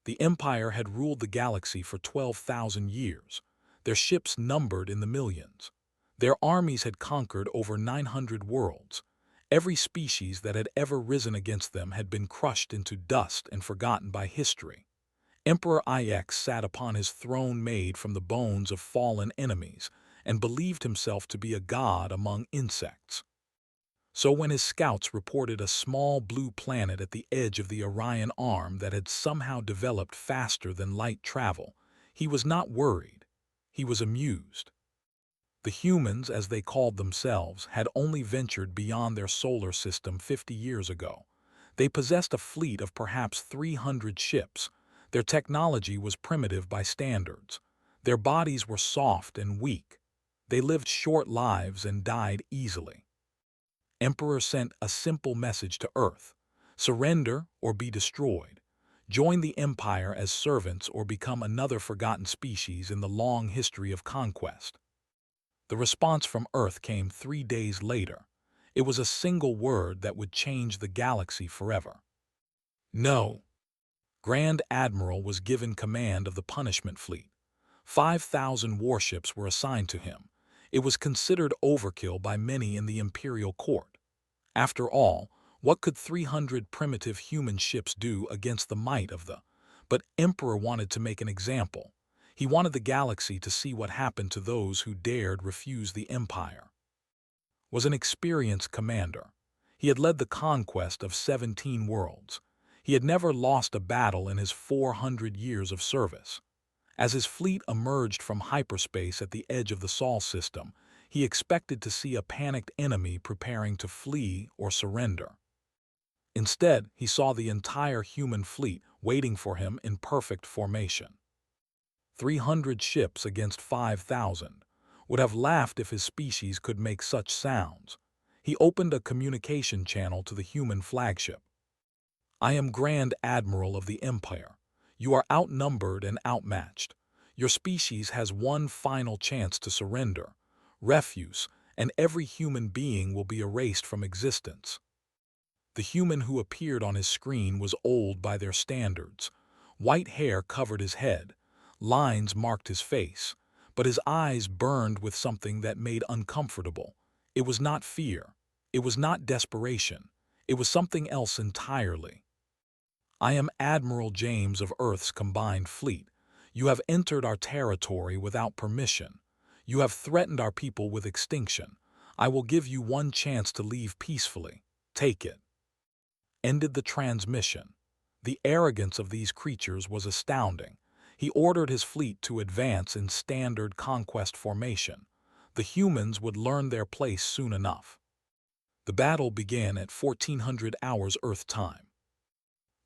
The Empire had ruled the galaxy for 12,000 years, their ships numbered in the millions. Their armies had conquered over 900 worlds. Every species that had ever risen against them had been crushed into dust and forgotten by history. Emperor IX sat upon his throne made from the bones of fallen enemies and believed himself to be a god among insects. So when his scouts reported a small blue planet at the edge of the Orion Arm that had somehow developed faster than light travel, he was not worried. He was amused. The humans, as they called themselves, had only ventured beyond their solar system 50 years ago. They possessed a fleet of perhaps 300 ships. Their technology was primitive by standards. Their bodies were soft and weak. They lived short lives and died easily. Emperor sent a simple message to Earth: surrender or be destroyed. Join the Empire as servants or become another forgotten species in the long history of conquest. The response from Earth came 3 days later. It was a single word that would change the galaxy forever. No. Grand Admiral was given command of the punishment fleet. 5,000 warships were assigned to him. It was considered overkill by many in the imperial court. After all, what could 300 primitive human ships do against the might of the... But Emperor wanted to make an example. He wanted the galaxy to see what happened to those who dared refuse the Empire. Was an experienced commander. He had led the conquest of 17 worlds. He had never lost a battle in his 400 years of service. As his fleet emerged from hyperspace at the edge of the Sol system, he expected to see a panicked enemy preparing to flee or surrender. Instead, he saw the entire human fleet waiting for him in perfect formation. 300 ships against 5,000 would have laughed if his species could make such sounds. He opened a communication channel to the human flagship. "I am Grand Admiral of the Empire. You are outnumbered and outmatched. Your species has one final chance to surrender. Refuse, and every human being will be erased from existence." The human who appeared on his screen was old by their standards. White hair covered his head. Lines marked his face, but his eyes burned with something that made uncomfortable. It was not fear. It was not desperation. It was something else entirely. "I am Admiral James of Earth's combined fleet. You have entered our territory without permission. You have threatened our people with extinction. I will give you one chance to leave peacefully. Take it." Ended the transmission. The arrogance of these creatures was astounding. He ordered his fleet to advance in standard conquest formation. The humans would learn their place soon enough. The battle began at 1400 hours Earth time.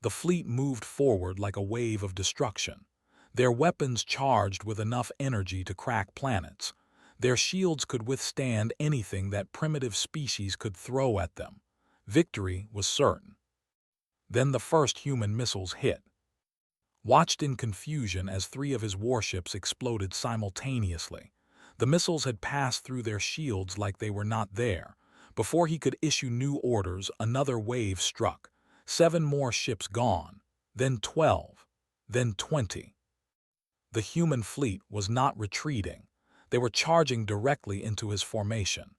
The fleet moved forward like a wave of destruction. Their weapons charged with enough energy to crack planets. Their shields could withstand anything that primitive species could throw at them. Victory was certain. Then the first human missiles hit. Watched in confusion as 3 of his warships exploded simultaneously. The missiles had passed through their shields like they were not there. Before he could issue new orders, another wave struck. 7 more ships gone, then 12, then 20. The human fleet was not retreating. They were charging directly into his formation.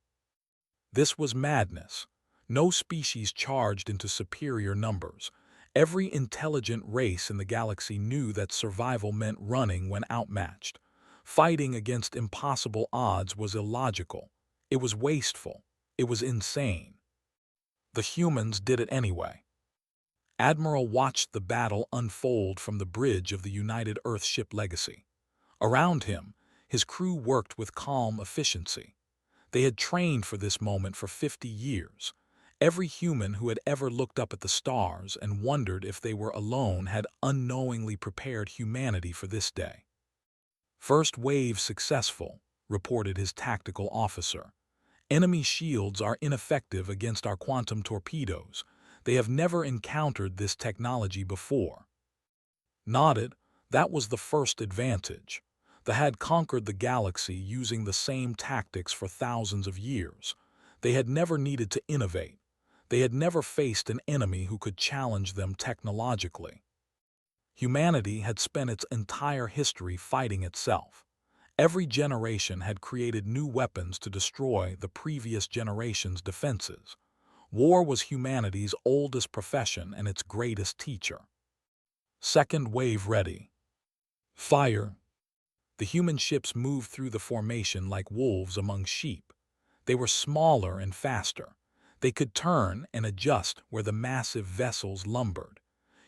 This was madness. No species charged into superior numbers. Every intelligent race in the galaxy knew that survival meant running when outmatched. Fighting against impossible odds was illogical. It was wasteful. It was insane. The humans did it anyway. Admiral watched the battle unfold from the bridge of the United Earthship Legacy. Around him, his crew worked with calm efficiency. They had trained for this moment for 50 years. Every human who had ever looked up at the stars and wondered if they were alone had unknowingly prepared humanity for this day. "First wave successful," reported his tactical officer. "Enemy shields are ineffective against our quantum torpedoes. They have never encountered this technology before." Nodded. That was the first advantage. They had conquered the galaxy using the same tactics for thousands of years. They had never needed to innovate. They had never faced an enemy who could challenge them technologically. Humanity had spent its entire history fighting itself. Every generation had created new weapons to destroy the previous generation's defenses. War was humanity's oldest profession and its greatest teacher. Second wave ready. Fire. The human ships moved through the formation like wolves among sheep. They were smaller and faster. They could turn and adjust where the massive vessels lumbered.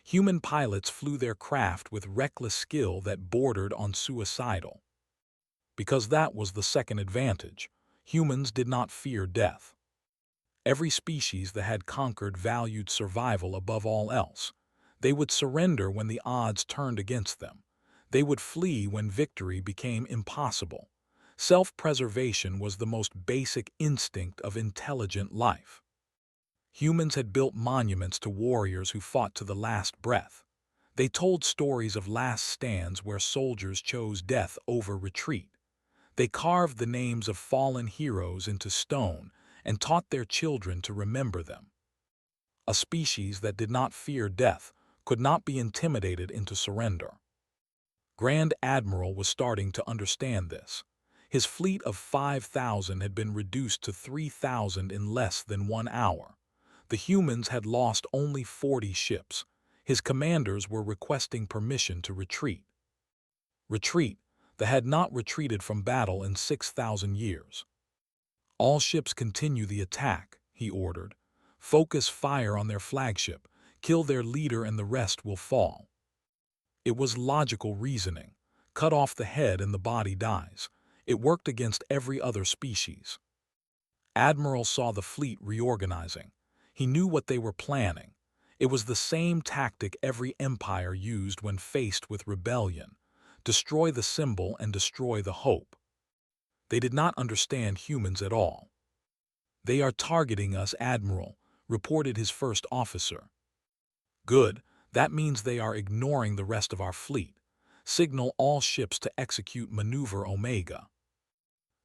Human pilots flew their craft with reckless skill that bordered on suicidal. Because that was the second advantage. Humans did not fear death. Every species that had conquered valued survival above all else. They would surrender when the odds turned against them. They would flee when victory became impossible. Self-preservation was the most basic instinct of intelligent life. Humans had built monuments to warriors who fought to the last breath. They told stories of last stands where soldiers chose death over retreat. They carved the names of fallen heroes into stone and taught their children to remember them. A species that did not fear death could not be intimidated into surrender. Grand Admiral was starting to understand this. His fleet of 5,000 had been reduced to 3,000 in less than 1 hour. The humans had lost only 40 ships. His commanders were requesting permission to retreat. Retreat. They had not retreated from battle in 6,000 years. All ships continue the attack, he ordered. Focus fire on their flagship, kill their leader and the rest will fall. It was logical reasoning. Cut off the head and the body dies. It worked against every other species. Admiral saw the fleet reorganizing. He knew what they were planning. It was the same tactic every empire used when faced with rebellion. Destroy the symbol and destroy the hope. They did not understand humans at all. They are targeting us, Admiral, reported his first officer. Good, that means they are ignoring the rest of our fleet. Signal all ships to execute Maneuver Omega.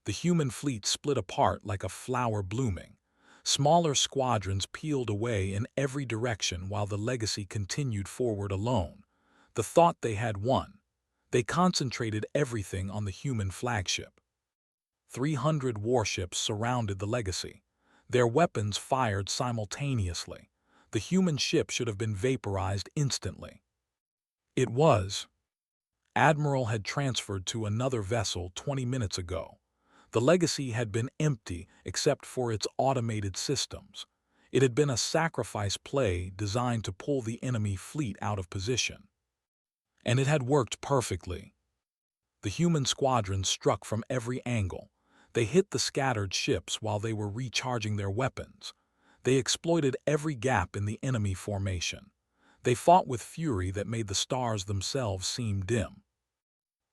The human fleet split apart like a flower blooming. Smaller squadrons peeled away in every direction while the Legacy continued forward alone. The thought they had won. They concentrated everything on the human flagship. 300 warships surrounded the Legacy. Their weapons fired simultaneously. The human ship should have been vaporized instantly. It was. Admiral had transferred to another vessel 20 minutes ago. The Legacy had been empty except for its automated systems. It had been a sacrifice play designed to pull the enemy fleet out of position. And it had worked perfectly. The human squadron struck from every angle. They hit the scattered ships while they were recharging their weapons. They exploited every gap in the enemy formation. They fought with fury that made the stars themselves seem dim.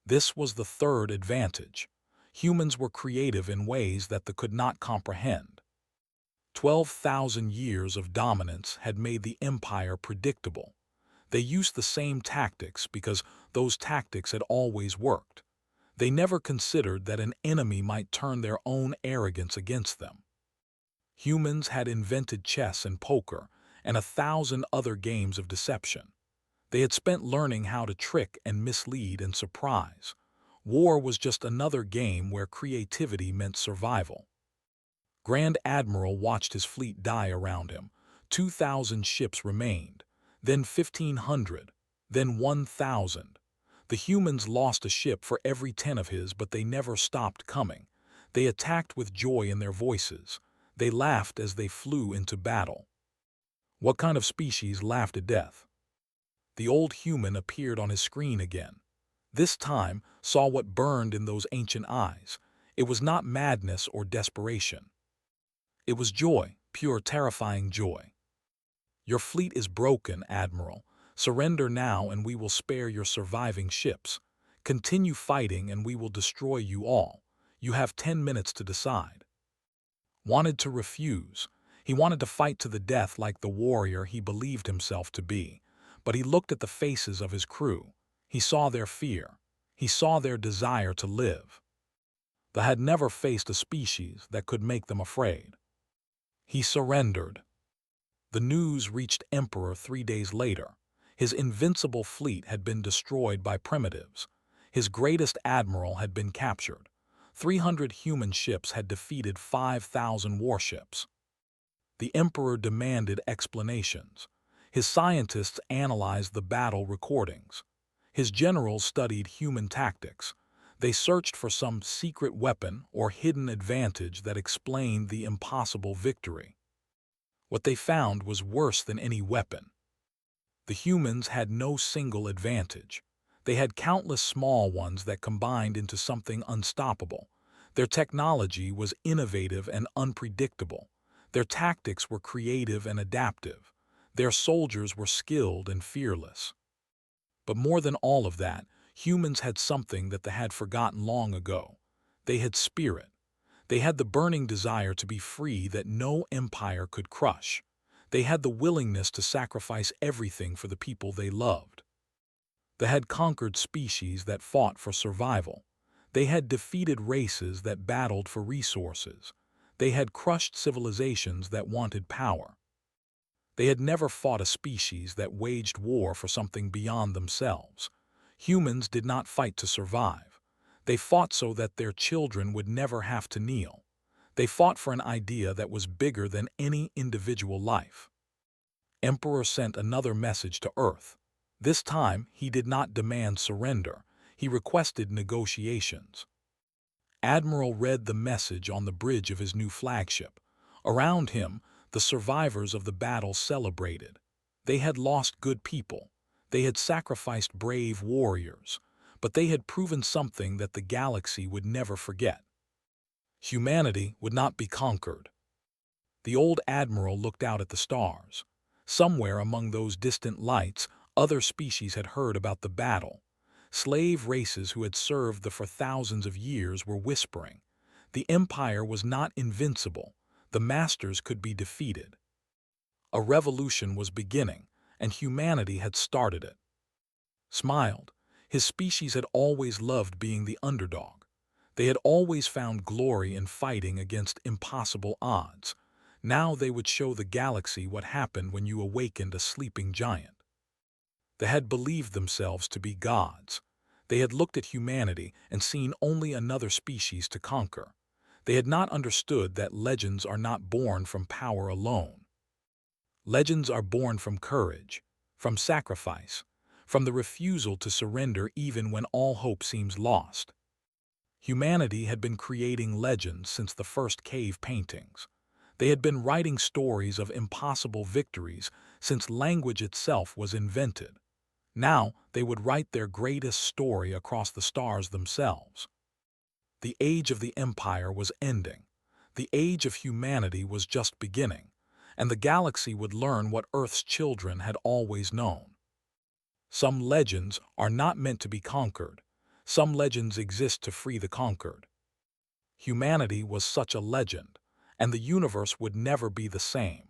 This was the third advantage. Humans were creative in ways that they could not comprehend. 12,000 years of dominance had made the empire predictable. They used the same tactics because those tactics had always worked. They never considered that an enemy might turn their own arrogance against them. Humans had invented chess and poker and 1,000 other games of deception. They had spent learning how to trick and mislead and surprise. War was just another game where creativity meant survival. Grand Admiral watched his fleet die around him. 2,000 ships remained, then 1,500, then 1,000. The humans lost a ship for every 10 of his, but they never stopped coming. They attacked with joy in their voices. They laughed as they flew into battle. What kind of species laughed at death? The old human appeared on his screen again. This time, saw what burned in those ancient eyes. It was not madness or desperation. It was joy, pure, terrifying joy. Your fleet is broken, Admiral. Surrender now and we will spare your surviving ships. Continue fighting and we will destroy you all. You have 10 minutes to decide. Wanted to refuse. He wanted to fight to the death like the warrior he believed himself to be. But he looked at the faces of his crew. He saw their fear. He saw their desire to live. They had never faced a species that could make them afraid. He surrendered. The news reached Emperor 3 days later. His invincible fleet had been destroyed by primitives. His greatest admiral had been captured. 300 human ships had defeated 5,000 warships. The emperor demanded explanations. His scientists analyzed the battle recordings. His generals studied human tactics. They searched for some secret weapon or hidden advantage that explained the impossible victory. What they found was worse than any weapon. The humans had no single advantage. They had countless small ones that combined into something unstoppable. Their technology was innovative and unpredictable. Their tactics were creative and adaptive. Their soldiers were skilled and fearless. But more than all of that, humans had something that they had forgotten long ago. They had spirit. They had the burning desire to be free that no empire could crush. They had the willingness to sacrifice everything for the people they loved. They had conquered species that fought for survival. They had defeated races that battled for resources. They had crushed civilizations that wanted power. They had never fought a species that waged war for something beyond themselves. Humans did not fight to survive. They fought so that their children would never have to kneel. They fought for an idea that was bigger than any individual life. Emperor sent another message to Earth. This time, he did not demand surrender. He requested negotiations. Admiral read the message on the bridge of his new flagship. Around him, the survivors of the battle celebrated. They had lost good people. They had sacrificed brave warriors. But they had proven something that the galaxy would never forget. Humanity would not be conquered. The old admiral looked out at the stars. Somewhere among those distant lights, other species had heard about the battle. Slave races who had served for thousands of years were whispering. The empire was not invincible. The masters could be defeated. A revolution was beginning, and humanity had started it. Smiled. His species had always loved being the underdog. They had always found glory in fighting against impossible odds. Now they would show the galaxy what happened when you awakened a sleeping giant. They had believed themselves to be gods. They had looked at humanity and seen only another species to conquer. They had not understood that legends are not born from power alone. Legends are born from courage, from sacrifice, from the refusal to surrender even when all hope seems lost. Humanity had been creating legends since the first cave paintings. They had been writing stories of impossible victories since language itself was invented. Now they would write their greatest story across the stars themselves. The age of the empire was ending. The age of humanity was just beginning, and the galaxy would learn what Earth's children had always known. Some legends are not meant to be conquered. Some legends exist to free the conquered. Humanity was such a legend, and the universe would never be the same.